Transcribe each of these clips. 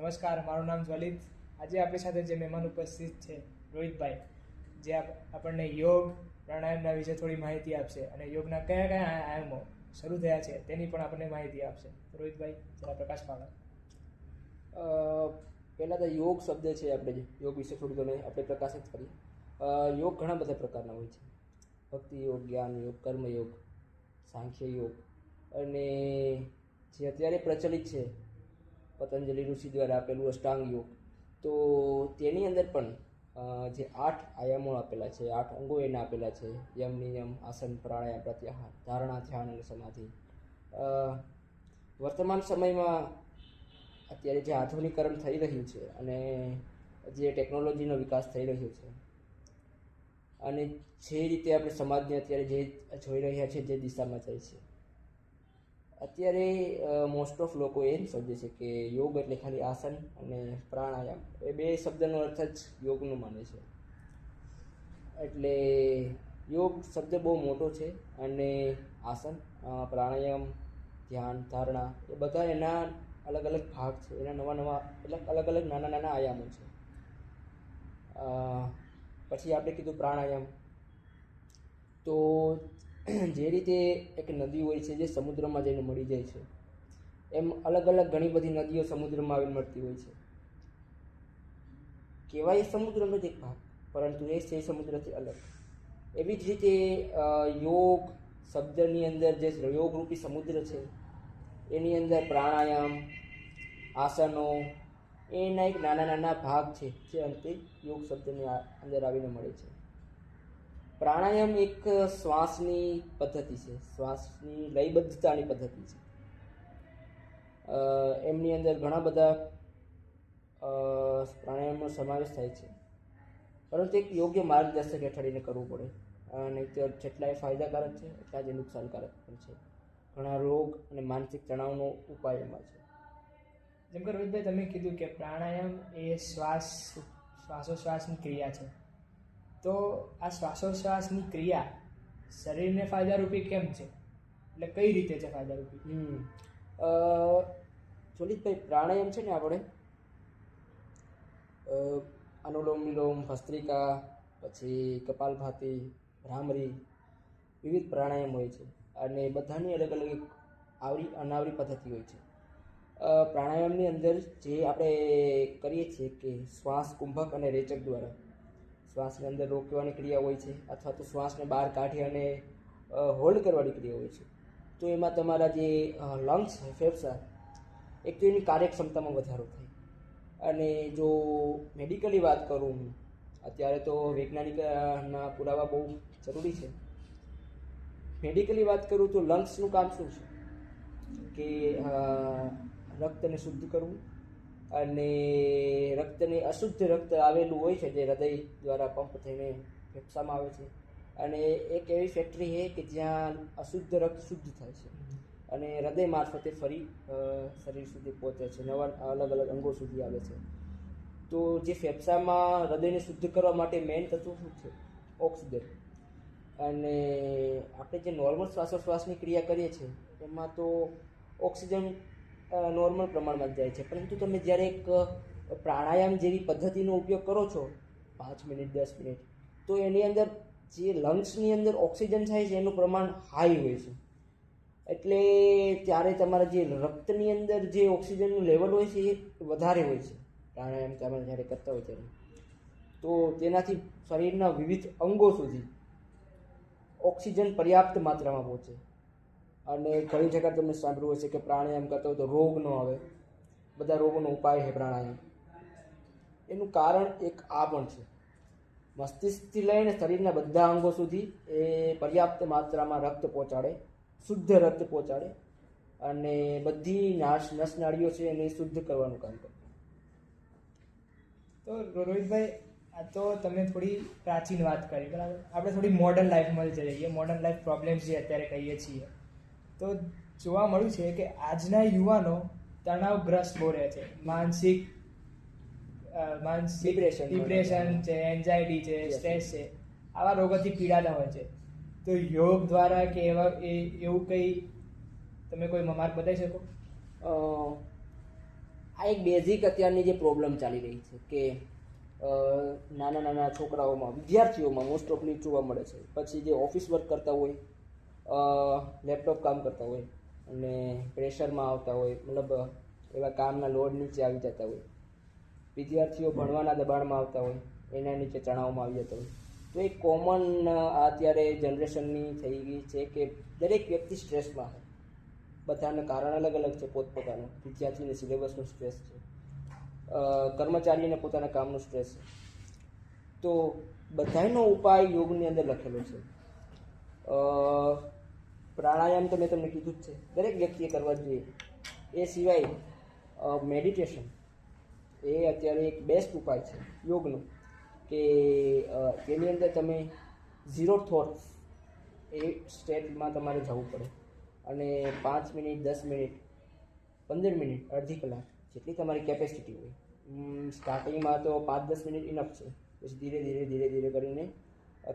નમસ્કાર, મારું નામ જ્વલિત. આજે આપણી સાથે જે મહેમાન ઉપસ્થિત છે રોહિતભાઈ, જે આપણને યોગ પ્રાણાયામના વિશે થોડી માહિતી આપશે અને યોગના કયા કયા આયામો શરૂ થયા છે તેની પણ આપણને માહિતી આપશે. રોહિતભાઈ, જરા પ્રકાશ પાડો. પહેલાં તો યોગ શબ્દ છે, આપણે યોગ વિશે થોડું ઘણું આપણે પ્રકાશિત કરીએ. યોગ ઘણા બધા પ્રકારના હોય છે. ભક્તિ યોગ, જ્ઞાન યોગ, કર્મયોગ, સાંખ્ય યોગ, અને જે અત્યારે પ્રચલિત છે પતંજલિ ઋષિ દ્વારા આપેલું અષ્ટાંગ યોગ. તો તેની અંદર પણ જે 8 આયામો આપેલા છે, 8 અંગો એના આપેલા છે: યમ, નિયમ, આસન, પ્રાણાયામ, પ્રત્યાહાર, ધારણા, ધ્યાન અને સમાધિ. વર્તમાન સમયમાં અત્યારે જે આધુનિકરણ થઈ રહ્યું છે અને જે ટેકનોલોજીનો વિકાસ થઈ રહ્યો છે અને જે રીતે આપણે સમાજને અત્યારે જે જોઈ રહ્યા છે, જે દિશામાં જાય છે, અત્યારે મોસ્ટ ઓફ લોકો એ સમજે છે કે યોગ એટલે ખાલી આસન અને પ્રાણાયામ, એ બે શબ્દનો અર્થ જ યોગનો માને છે. એટલે યોગ શબ્દ બહુ મોટો છે અને આસન, પ્રાણાયામ, ધ્યાન, ધારણા એ બધા એના અલગ અલગ ભાગ છે, એના નવા એટલે અલગ અલગ નાના નાના આયામો છે. પછી આપણે કીધું પ્રાણાયામ. તો જે રીતે એક નદી હોય છે જે સમુદ્રમાં જઈને મળી જાય છે, એમ અલગ અલગ ઘણી બધી નદીઓ સમુદ્રમાં આવીને મળતી હોય છે. કહેવાય સમુદ્રનો જ એક ભાગ, પરંતુ એ છે સમુદ્રથી અલગ. એવી જ રીતે યોગ શબ્દની અંદર જે યોગરૂપી સમુદ્ર છે એની અંદર પ્રાણાયામ, આસનો એના એક નાના નાના ભાગ છે જે અંતે યોગ શબ્દની અંદર આવીને મળે છે. પ્રાણાયામ એક શ્વાસની પદ્ધતિ છે, શ્વાસની લયબદ્ધતાની પદ્ધતિ છે. એમની અંદર ઘણા બધા પ્રાણાયામનો સમાવેશ થાય છે, પરંતુ એક યોગ્ય માર્ગદર્શક હેઠળ એને કરવું પડે. નહીં તો જેટલા એ ફાયદાકારક છે એટલા જ નુકસાનકારક પણ છે. ઘણા રોગ અને માનસિક તણાવનો ઉપાય એમાં છે. જેમ કે રોહિતભાઈ, તમે કીધું કે પ્રાણાયામ એ શ્વાસોશ્વાસની ક્રિયા છે, તો આ શ્વાસોશ્વાસની ક્રિયા શરીરને ફાયદારૂપી કેમ છે? એટલે કઈ રીતે છે ફાયદારૂપી? જોલિતભાઈ, પ્રાણાયામ છે ને, આપણે અનુલોમ વિલોમ, ભસ્ત્રિકા, પછી કપાલભાતિ, ભ્રામરી, વિવિધ પ્રાણાયામ હોય છે અને બધાની અલગ અલગ અનાવરી પદ્ધતિ હોય છે. પ્રાણાયામની અંદર જે આપણે કરીએ છીએ કે શ્વાસ કુંભક અને રેચક દ્વારા શ્વાસની અંદર રોકવાની ક્રિયા હોય છે, અથવા તો શ્વાસને બહાર કાઢી અને હોલ્ડ કરવાની ક્રિયા હોય છે. તો એમાં તમારા જે લંગ્સ છે, ફેફસા, એક તો એની કાર્યક્ષમતામાં વધારો થાય. અને જો મેડિકલી વાત કરું, અત્યારે તો વૈજ્ઞાનિકના પુરાવા બહુ જરૂરી છે. મેડિકલી વાત કરું તો લંગ્સનું કામ શું છે કે રક્તને શુદ્ધ કરવું, અને રક્તને અશુદ્ધ રક્ત આવેલું હોય છે જે હૃદય દ્વારા પંપ થઈને ફેફસામાં આવે છે, અને એક એવી ફેક્ટરી છે કે જ્યાં અશુદ્ધ રક્ત શુદ્ધ થાય છે અને હૃદય મારફતે ફરી શરીર સુધી પહોંચે છે, નવા અલગ અલગ અંગો સુધી આવે છે. તો જે ફેફસામાં હૃદયને શુદ્ધ કરવા માટે મેઇન તત્વ શું છે? ઓક્સિજન. અને આપણે જે નોર્મલ શ્વાસોશ્વાસની ક્રિયા કરીએ છીએ એમાં તો ઓક્સિજન નોર્મલ પ્રમાણમાં જ જાય છે, પરંતુ તમે જ્યારે એક પ્રાણાયામ જેવી પદ્ધતિનો ઉપયોગ કરો છો 5 મિનિટ 10 મિનિટ, તો એની અંદર જે લંગ્સની અંદર ઓક્સિજન થાય છે એનું પ્રમાણ હાઈ હોય છે. એટલે ત્યારે તમારા જે રક્તની અંદર જે ઓક્સિજનનું લેવલ હોય છે એ વધારે હોય છે પ્રાણાયામ તમે જ્યારે કરતા હોય ત્યારે. તો તેનાથી શરીરના વિવિધ અંગો સુધી ઓક્સિજન પર્યાપ્ત માત્રામાં પહોંચે. અને ઘણી જગ્યાએ તમે સાંભળ્યું હશે કે પ્રાણાયામ કરતા હોય તો રોગ ન આવે. બધા રોગોનો ઉપાય છે પ્રાણાયામ. એનું કારણ એક આ પણ છે, મસ્તિષ્કથી લઈને શરીરના બધા અંગો સુધી એ પર્યાપ્ત માત્રામાં રક્ત પહોંચાડે, શુદ્ધ રક્ત પહોંચાડે, અને બધી નસનાળીઓ છે એને શુદ્ધ કરવાનું કામ કરે. તો રોહિતભાઈ, આ તો તમે થોડી પ્રાચીન વાત કરી, બરાબર. આપણે થોડી મોડર્ન લાઈફમાં જઈએ. મોડર્ન લાઈફ પ્રોબ્લેમ્સ જે અત્યારે કહીએ છીએ, તો જોવા મળ્યું છે કે આજના યુવાનો તણાવગ્રસ્ત બહુ રહે છે. માનસિક ડિપ્રેશન છે, એન્ઝાયટી છે, સ્ટ્રેસ છે, આવા રોગોથી પીડાતા હોય છે. તો યોગ દ્વારા કે એવું કંઈ તમે કોઈ માર્ગ બતાવી શકો? આ એક બેઝિક અત્યારની જે પ્રોબ્લેમ ચાલી રહી છે કે નાના નાના છોકરાઓમાં, વિદ્યાર્થીઓમાં મોસ્ટ ઓફલી જોવા મળે છે. પછી જે ઓફિસ વર્ક કરતા હોય, લેપટોપ કામ કરતા હોય અને પ્રેશરમાં આવતા હોય, મતલબ એવા કામના લોડ નીચે આવી જતા હોય, વિદ્યાર્થીઓ ભણવાના દબાણમાં આવતા હોય, એના નીચે તણાવમાં આવી જતા હોય. તો એક કોમન અત્યારે જનરેશનની થઈ ગઈ છે કે દરેક વ્યક્તિ સ્ટ્રેસમાં છે. બધાના કારણ અલગ અલગ છે પોતપોતાનું. વિદ્યાર્થીને સિલેબસનું સ્ટ્રેસ છે, કર્મચારીને પોતાના કામનું સ્ટ્રેસ છે. તો બધાનો ઉપાય યોગની અંદર લખેલો છે. પ્રાણાયામ તો મેં તમને કીધું જ છે, દરેક વ્યક્તિએ કરવા જોઈએ. એ સિવાય મેડિટેશન એ અત્યારે એક બેસ્ટ ઉપાય છે યોગનો, કે તેની અંદર તમે ઝીરો થોટ્સ એ સ્ટેટમાં તમારે જવું પડે અને 5 મિનિટ, 10 મિનિટ, 15 મિનિટ, અડધી કલાક જેટલી તમારી કેપેસિટી હોય. સ્ટાર્ટિંગમાં તો 5-10 મિનિટ ઇનફ છે, પછી ધીરે ધીરે ધીરે ધીરે કરીને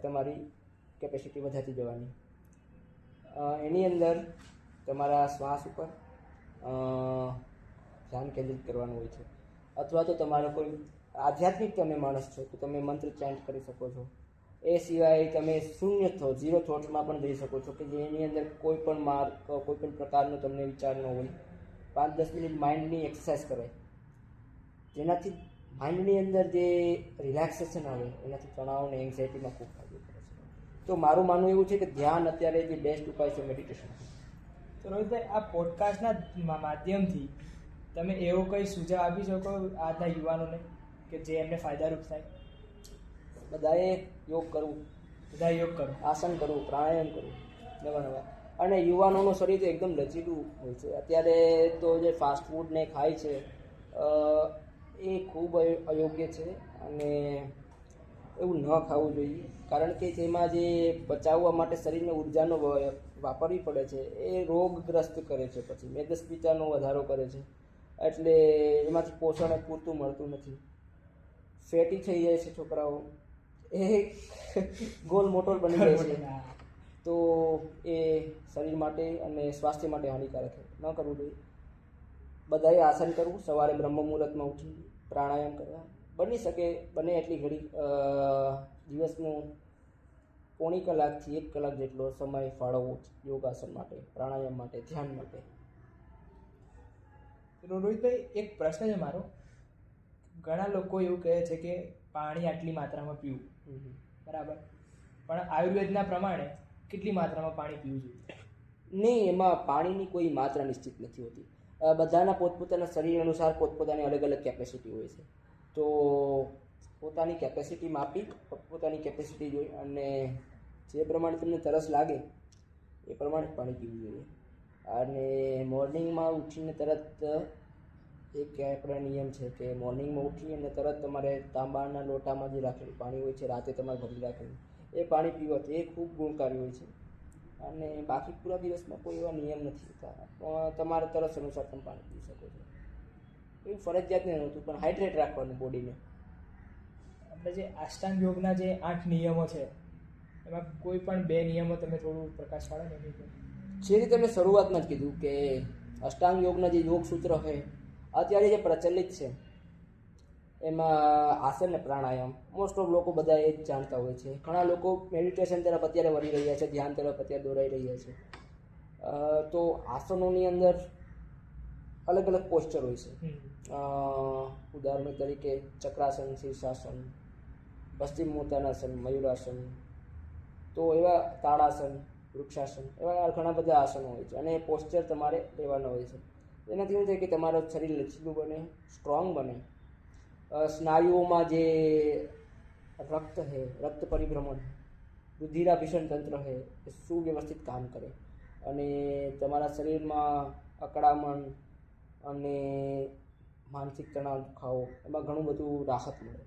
તમારી કેપેસિટી વધારતી જવાની. એની અંદર તમારા શ્વાસ ઉપર ધ્યાન કેન્દ્રિત કરવાનું હોય છે. અથવા તો તમારો કોઈ આધ્યાત્મિક તમે માણસ છો તો તમે મંત્ર ચાન્ટ કરી શકો છો. એ સિવાય તમે શૂન્ય થો, ઝીરો થોટ્સમાં પણ જઈ શકો છો, કે જેની અંદર કોઈ પણ માર્ક, કોઈ પણ પ્રકારનો તમને વિચાર ન હોય. 5-10 મિનિટ માઇન્ડની એક્સરસાઇઝ કરાય, જેનાથી માઇન્ડની અંદર જે રિલેક્સેશન આવે એનાથી તણાવ અને એન્ઝાયટીમાં ખૂબ ફાયદો કરે છે. તો મારું માનવું એવું છે કે ધ્યાન અત્યારે જે બેસ્ટ ઉપાય છે મેડિટેશન. તો રોહિતભાઈ, આ પોડકાસ્ટના માધ્યમથી તમે એવો કંઈ સુઝાવ આપી શકો આજના યુવાનોને કે જે એમને ફાયદારૂપ થાય? બધાએ યોગ કરવું, બધા યોગ કરો, આસન કરવું, પ્રાણાયામ કરવું, નવા નવા. અને યુવાનોનું શરીર તો એકદમ લચીલું હોય છે. અત્યારે તો જે ફાસ્ટ ફૂડ ને ખાય છે એ ખૂબ અયોગ્ય છે અને એવું ન ખાવું જોઈએ. કારણ કે તેમાં જે પચાવવા માટે શરીરને ઉર્જાનો વાપરવી પડે છે એ રોગગ્રસ્ત કરે છે, પછી મેદસ્વીતાનો વધારો કરે છે, એટલે એમાંથી પોષણ પૂરતું મળતું નથી. ફેટી થઈ જાય છે છોકરાઓ, એ ગોલ મોટોર બની જાય છે. તો એ શરીર માટે અને સ્વાસ્થ્ય માટે હાનિકારક છે, ન કરવું જોઈએ. બધાએ આસન કરવું, સવારે બ્રહ્મ મુહૂર્તમાં ઉઠી પ્રાણાયામ કરવા, બની શકે બને એટલી ઘડી દિવસનું 1.5 કલાકથી 1 કલાક જેટલો સમય ફાળવવો યોગાસન માટે, પ્રાણાયામ માટે, ધ્યાન માટે. રોહિતભાઈ, એક પ્રશ્ન છે મારો. ઘણા લોકો એવું કહે છે કે પાણી આટલી માત્રામાં પીવું, બરાબર, પણ આયુર્વેદના પ્રમાણે કેટલી માત્રામાં પાણી પીવું જોઈએ? નહીં, એમાં પાણીની કોઈ માત્રા નિશ્ચિત નથી હોતી. બધાના પોતપોતાના શરીર અનુસાર પોતપોતાની અલગ અલગ કેપેસિટી હોય છે. તો પોતાની કેપેસિટી માપી, પોતાની કેપેસિટી જોઈ અને જે પ્રમાણે તમને તરસ લાગે એ પ્રમાણે પાણી પીવું જોઈએ. અને મોર્નિંગમાં ઉઠીને તરત એક આપણા નિયમ છે કે મોર્નિંગમાં ઉઠી અને તરત તમારે તાંબાના લોટામાં જે રાખેલું પાણી હોય છે, રાતે તમારે ભરી રાખેલું, એ પાણી પીવાથી એ ખૂબ ગુણકારી હોય છે. અને બાકી પૂરા દિવસમાં કોઈ એવા નિયમ નથી હોતા, તમારે તરસ અનુસાર તમે પાણી પી શકો છો. એવું ફરજિયાત નહીં હોતું, પણ હાઇડ્રેટ રાખવાનું બોડીને. આપણે જે અષ્ટાંગ યોગના જે 8 નિયમો છે એમાં કોઈ પણ 2 નિયમો તમે થોડું પ્રકાશ પાડો ને. જે રીતે મેં શરૂઆતમાં જ કીધું કે અષ્ટાંગ યોગના જે યોગ સૂત્ર છે અત્યારે જે પ્રચલિત છે એમાં આસન અને પ્રાણાયામ મોસ્ટ ઓફ લોકો બધા એ જ જાણતા હોય છે. ઘણા લોકો મેડિટેશન તરફ અત્યારે વળી રહ્યા છે, ધ્યાન તરફ અત્યારે દોરાઈ રહ્યા છે. તો આસનોની અંદર અલગ અલગ પોસ્ચર હોય છે. ઉદાહરણ તરીકે ચક્રાસન, શીર્ષાસન, પશ્ચિમોત્તાનાસન, મયુરાસન, તો એવા તાળાસન, વૃક્ષાસન, એવા ઘણા બધા આસનો હોય છે અને પોસ્ચર તમારે લેવાનો હોય છે. એનાથી શું થાય કે તમારું શરીર લચીલું બને, સ્ટ્રોંગ બને. સ્નાયુઓમાં જે રક્ત છે, રક્ત પરિભ્રમણ, રુધિરાભિસરણ તંત્ર છે એ સુવ્યવસ્થિત કામ કરે અને તમારા શરીરમાં અકળામણ અને માનસિક તણાવ, દુખાવો, એમાં ઘણું બધું રાહત મળે.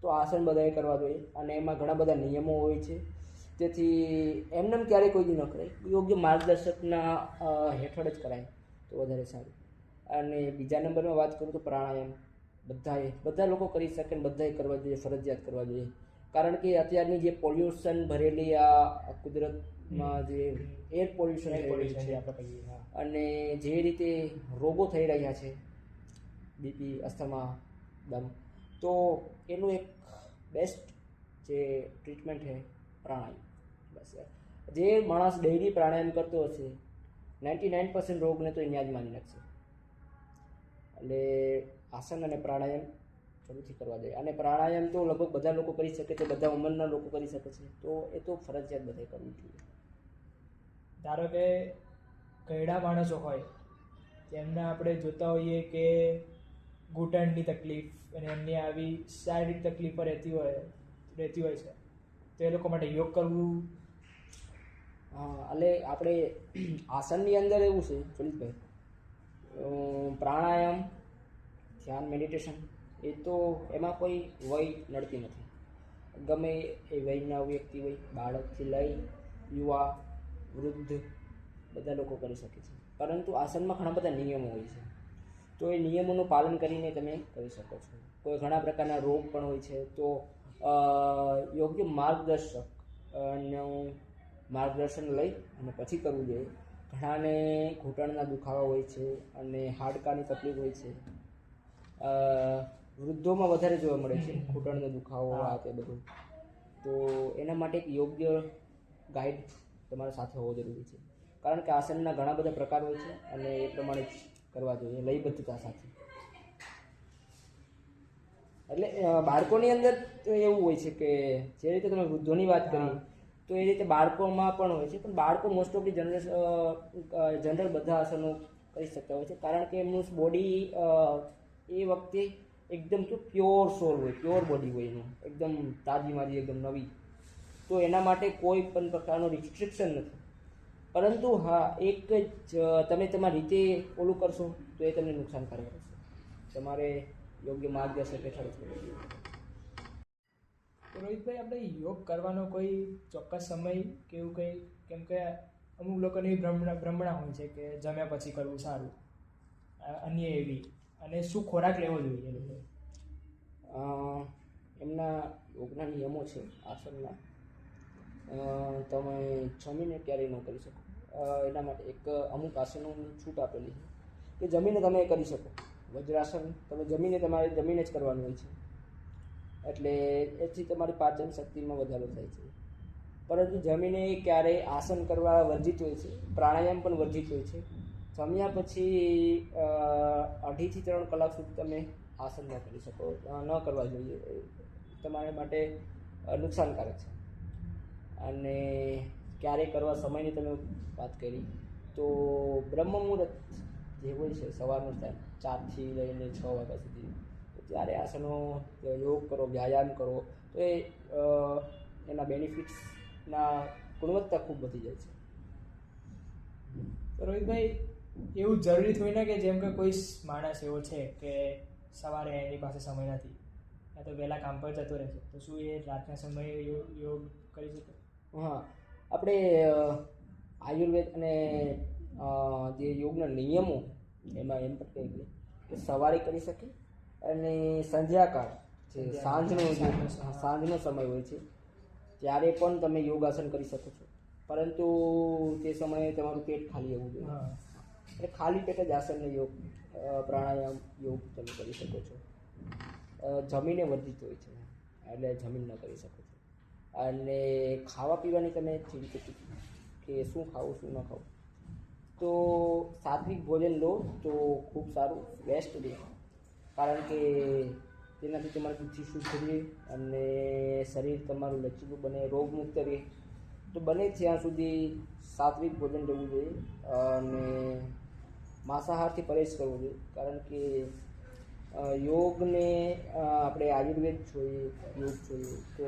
તો આસન બધાએ કરવા જોઈએ અને એમાં ઘણા બધા નિયમો હોય છે. તેથી એમને ક્યારેય કોઈ દી ન કરાય, યોગ્ય માર્ગદર્શકના હેઠળ જ કરાય તો વધારે સારું. અને બીજા નંબરમાં વાત કરું તો પ્રાણાયામ બધા લોકો કરી શકે ને બધાએ કરવા જોઈએ, ફરજિયાત કરવા જોઈએ. કારણ કે અત્યારની જે પોલ્યુશન ભરેલી આ કુદરતમાં જે એર પોલ્યુશન છે આપણે કહીએ, અને જે રીતે રોગો થઈ રહ્યા છે, બીપી, અસ્થમા, દમ, તો એનું એક બેસ્ટ જે ટ્રીટમેન્ટ છે પ્રાણાયામ. બસ જે માણસ ડેઈલી પ્રાણાયામ કરતો હશે 99% રોગને તો અહીંયા જ માની નાખશે. એટલે આસન અને પ્રાણાયામ જરૂરથી કરવા જોઈએ. અને પ્રાણાયામ તો લગભગ બધા લોકો કરી શકે છે, બધા ઉંમરના લોકો કરી શકે છે, તો એ તો ફરજિયાત બધે કરવું જોઈએ. ધારો કે ઘરડા માણસો હોય તેમને આપણે જોતા હોઈએ કે ઘૂંટણની તકલીફ અને એમની આવી શારીરિક તકલીફો રહેતી હોય છે, તો એ લોકો માટે યોગ કરવું. એટલે આપણે આસનની અંદર એવું છે ચલિતભાઈ, પ્રાણાયામ, ધ્યાન, મેડિટેશન, એ તો એમાં કોઈ વય નડતી નથી. ગમે એ વયના વ્યક્તિ હોય, બાળકથી લઈ યુવા, વૃદ્ધ, બધા લોકો કરી શકે છે. પરંતુ આસનમાં ઘણા બધા નિયમો હોય છે, તો એ નિયમોનું પાલન કરીને તમે કરી શકો છો. કોઈ ઘણા પ્રકારના રોગ પણ હોય છે, તો યોગ્ય માર્ગદર્શન લઈ અને પછી કરવું જોઈએ. ઘણાને ઘૂંટણના દુખાવા હોય છે અને હાડકાની તકલીફ હોય છે. વૃદ્ધોમાં વધારે જોવા મળે છે ઘૂંટણનો દુખાવો, આ તે બધું. તો એના માટે એક યોગ્ય ગાઈડ તમારા સાથે હોવો જરૂરી છે, કારણ કે આસનના ઘણા બધા પ્રકાર હોય છે અને એ પ્રમાણે જ કરવા જોઈએ, લયબદ્ધતા સાથે. એટલે બાળકોની અંદર તો એવું હોય છે કે જે રીતે તમે વૃદ્ધોની વાત કરી, તો એ રીતે બાળકોમાં પણ હોય છે, પણ બાળકો મોસ્ટ ઓફ જનરલ બધા આસનો કરી શકતા હોય છે, કારણ કે એમનું બોડી એ વખતે એકદમ તો પ્યોર સોલ હોય, પ્યોર બોડી હોય એનું, એકદમ તાજી માજી, એકદમ નવી. તો એના માટે કોઈ પણ પ્રકારનું રિસ્ટ્રિક્શન નથી. પરંતુ હા, એક જ તમે તમારી રીતે ઓલું કરશો તો એ તમને નુકસાનકારક રહેશે. તમારે યોગ્ય માર્ગદર્શન હેઠળ થવું જોઈએ. તો રોહિતભાઈ, આપણે યોગ કરવાનો કોઈ ચોક્કસ સમય કે એવું કંઈ, કેમ કે અમુક લોકોની ભ્રમણા હોય છે કે જમ્યા પછી કરવું સારું, અન્ય એવી, અને શું ખોરાક લેવો જોઈએ એ લોકો? એમના યોગના નિયમો છે આસનના. તમે જમીને ક્યારેય ન કરી શકો. એના માટે એક અમુક આસનોની છૂટ આપેલી છે કે જમીને તમે કરી શકો. વજ્રાસન તમે જમીને જ કરવાનું હોય છે, એટલે એથી તમારી પાચન શક્તિમાં વધારો થાય છે. પરંતુ જમીને ક્યારેય આસન કરવા વર્જિત હોય છે, પ્રાણાયામ પણ વર્જિત હોય છે. જમ્યા પછી 2.5 થી 3 કલાક સુધી તમે આસન ન કરી શકો, ન કરવા જોઈએ, તમારા માટે નુકસાનકારક છે. અને ક્યારે કરવા સમયની તમે વાત કરી તો બ્રહ્મ મુહૂર્ત જે હોય છે સવારનો ટાઈમ 4 થી લઈને 6 વાગ્યા સુધી, તો ત્યારે આસનો યોગ કરો, વ્યાયામ કરો, તો એ એના બેનિફિટ્સના ગુણવત્તા ખૂબ વધી જાય છે. તો રોહિતભાઈ, એવું જરૂરી થોડી ના કે જેમ કે કોઈ માણસ એવો છે કે સવારે એની પાસે સમય નથી, યા તો વહેલા કામ પર જતો રહેશે, તો શું એ રાતના સમયે યોગ કરી શકે? હા, આપણે આયુર્વેદ અને જે યોગના નિયમો એમાં એમ પણ કહીએ કે સવારે કરી શકે અને સંધ્યાકાળ જે સાંજનો સમય હોય છે ત્યારે પણ તમે યોગાસન કરી શકો છો. પરંતુ તે સમયે તમારું પેટ ખાલી હોવું જોઈએ. એટલે ખાલી પેટે જ આસન યોગ, પ્રાણાયામ, યોગ તમે કરી શકો છો. જમીને વર્જિત હોય છે, એટલે જમીન ન કરી શકો છો. અને ખાવા પીવાની તમે ચિંતિત કે શું ખાવું શું ન ખાવું, તો સાત્વિક ભોજન લો તો ખૂબ સારું, બેસ્ટ રહે. કારણ કે તેનાથી તમારી બુદ્ધિ શુદ્ધ રહે અને શરીર તમારું લચીલું બને, રોગમુક્ત રહે. તો બને ત્યાં સુધી સાત્વિક ભોજન લેવું જોઈએ અને માંસાહારથી પરેજ કરવો જોઈએ. કારણ કે યોગને આપણે આયુર્વેદ જોઈએ, યોગ જોઈએ, તો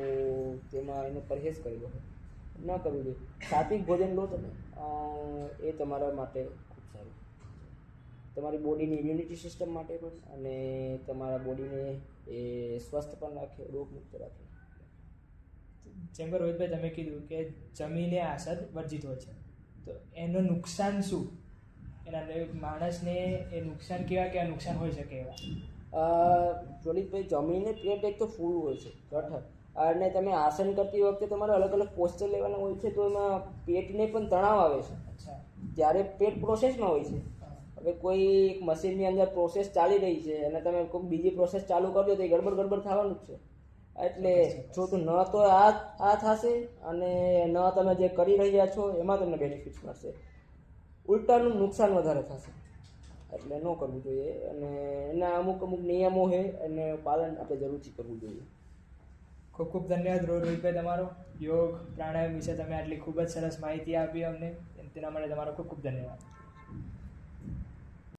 તેમાં એનો પરહેજ કરેલો હોય, ન કરવું જોઈએ. સાત્વિક ભોજન લો તમે, એ તમારા માટે ખૂબ સારું, તમારી બોડીની ઇમ્યુનિટી સિસ્ટમ માટે પણ, અને તમારા બોડીને એ સ્વસ્થ પણ રાખે, રોગમુક્ત રાખે. જેમ કે રોહિતભાઈ તમે કીધું કે જમીને આસન વર્જિત હોય છે, તો એનું નુકસાન શું? એના માણસને એ નુકસાન કેવા નુકસાન હોઈ શકે એવા? જોલિતભાઈ, જમીને પેટ એક તો ફૂલ હોય છે, ગઠર, અને તમે આસન કરતી વખતે તમારે અલગ અલગ પોસ્ચર લેવાના હોય છે, તો એમાં પેટને પણ તણાવ આવે છે. અચ્છા. ત્યારે પેટ પ્રોસેસમાં હોય છે, હવે કોઈ એક મશીનની અંદર પ્રોસેસ ચાલી રહી છે અને તમે કોઈ બીજી પ્રોસેસ ચાલુ કરજો તો એ ગડબડ થવાનું જ છે. એટલે જો તો ન તો આ થશે અને ન તમે જે કરી રહ્યા છો એમાં તમને બેનિફિટ્સ મળશે, ઉલટાનું નુકસાન વધારે થશે. એટલે ન કરવું જોઈએ અને એના અમુક નિયમો છે અને પાલન આપણે જરૂરથી કરવું જોઈએ. ખૂબ ખૂબ ધન્યવાદ રોહિતભાઈ તમારો. યોગ પ્રાણાયામ વિશે તમે આટલી ખૂબ જ સરસ માહિતી આપી અમને, તેના માટે તમારો ખૂબ ખૂબ ધન્યવાદ.